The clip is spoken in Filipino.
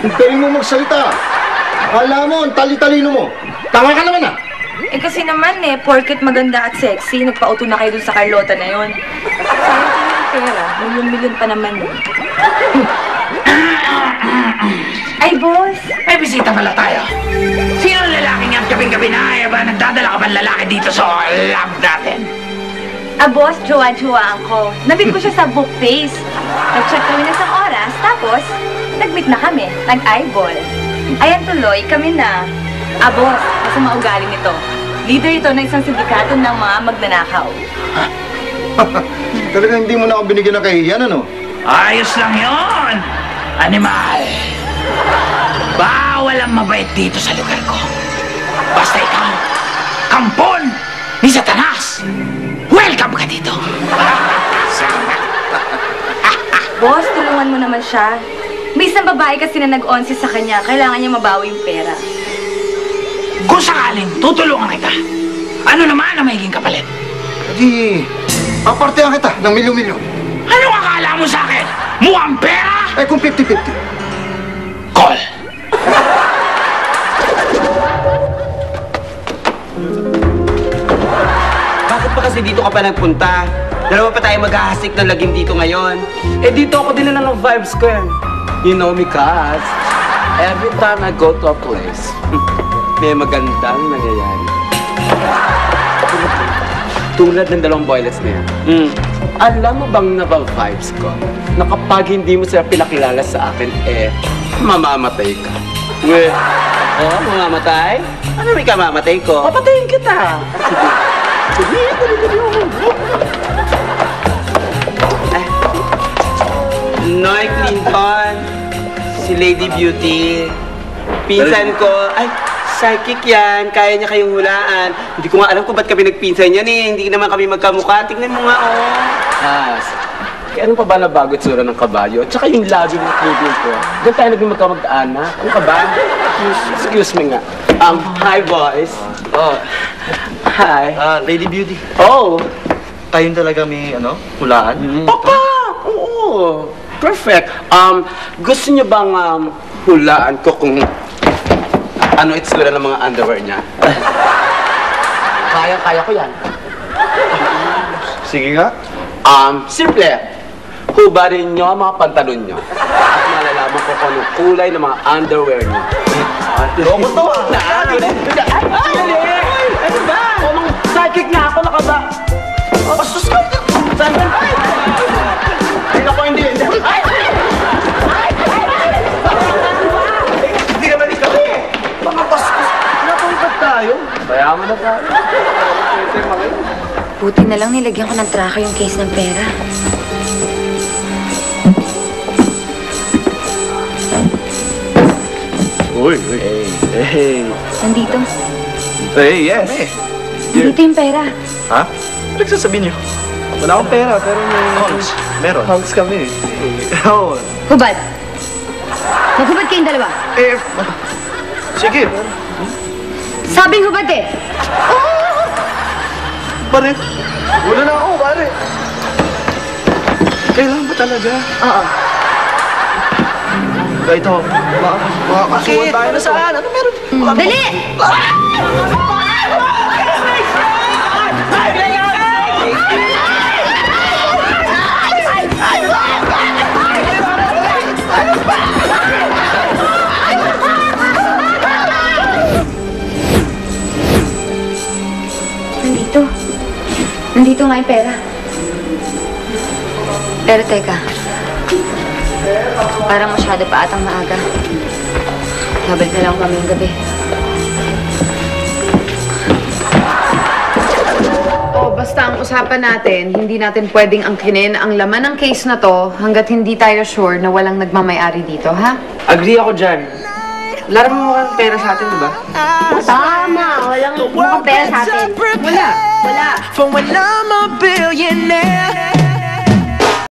Ang galing mo magsalita. Akala mo, ang tali-talino mo. Tama ka naman ah. Eh kasi naman porket maganda at sexy, nagpauto na kayo dun sa Carlota na yon. Sayang ko yung pera, milyon-milyon pa naman yun. Ay, boss! May bisita pala tayo. Sino ang lalaking yan gabing-gabi na ay ba nagdadala ka ba lalaki dito sa lab natin? Ah, boss, jowa-jowaan ko. Nabit ko siya sa book face. Nag-chat kami ng isang oras, tapos nag-meet na kami, nag-eyeball. Ayan tuloy, kami na. Ah, boss, masama ugali nito. Leader ito ng isang sindikato ng mga magnanakaw. Talaga hindi mo na ako binigyan ng kahihiyan, ano? Ayos lang yon, animal. Bawal ang mabait dito sa lugar ko. Basta ikaw, kampon ni Satanas. Welcome ka dito. Boss, tulungan mo naman siya. May isang babae kasi na nag-onsi sa kanya. Kailangan niya mabawi yung pera. Kung sakaling tutulungan kita, ano naman ang magiging kapalit? Di, papartihan kita ng milyon-milyon. Anong akala mo sa akin? Mukhang pera? Eh kung 50-50. Call. Bakit pa kasi dito ka pa nagpunta? Dalawa pa tayo maghahasik ng lagim dito ngayon. Eh dito ako din ng vibes ko yan. You know me, Kaz. Every time I go to a place, may magandang nangyayari. Tulad ng dalawang boylets na yan. Alam mo bang naba-vibes ko na kapag hindi mo sila pinakilala sa akin, mamamatay ka. Oh, mamamatay? Ano may kamamatay ko? Papatayin kita. Sige. Noy Clinton, si Lady Beauty, pinsan ko, ay, psychic yan, kaya niya kayong hulaan. Hindi ko nga alam kung ba't kami nagpinsan yan hindi naman kami magkamukha. Tingnan mo nga, kaya ano pa ba na bago itsura ng kabayo? Tsaka yung labi mo clipping ko. Doon tayo naging magkamag-anak. Ano ka ba? Excuse me nga. Hi, boys. Oh, Hi. Lady Beauty. Oh. Tayong talaga may, hulaan? Papa! Oo. Perfect. Gusto niyo bang hulaan ko kung ano itsura ng mga underwear niya? Kaya ko yan. Sige nga. Simple. Hubarin niyo ang mga pantalon niyo. At malalaman ko kung anong kulay ng mga underwear niyo. Loko to ah. Dali! Ano ba? Mga psychic nga ako, nakaba. Bastos ka! Saan ba? Ay, naku, hindi. Hindi naman ikaw Mga bastos. Napangkat tayo. Kaya mo na tayo. Buti na lang nilagyan ko ng tracker yung case ng pera. Uy. Hey. Nandito. Hey, yes. Nandito yung pera. Ha? Ano nagsasabihin niyo? Wala akong pera, pero may... Hunks. Meron. Hunks kami. Oo. Hubad. Maghubad kayong dalawa. Sige. Sabing hubad Pare, wala na ako, pare. Kailangan ba talaga? Oo. Ito, makakasuhan tayo na saan? Ano meron? Dali! Nandito nga yung pera. Pero teka. Parang masyado pa atang maaga. Babalik na lang kami yung gabi. Basta ang usapan natin, hindi natin pwedeng angkinin ang laman ng case na to hanggat hindi tayo sure na walang nagmamayari dito, ha? Agree ako dyan. Wala naman mukhang pera sa atin, diba? Tama! Walang pera sa atin. Wala. Wala. For when I'm a billionaire.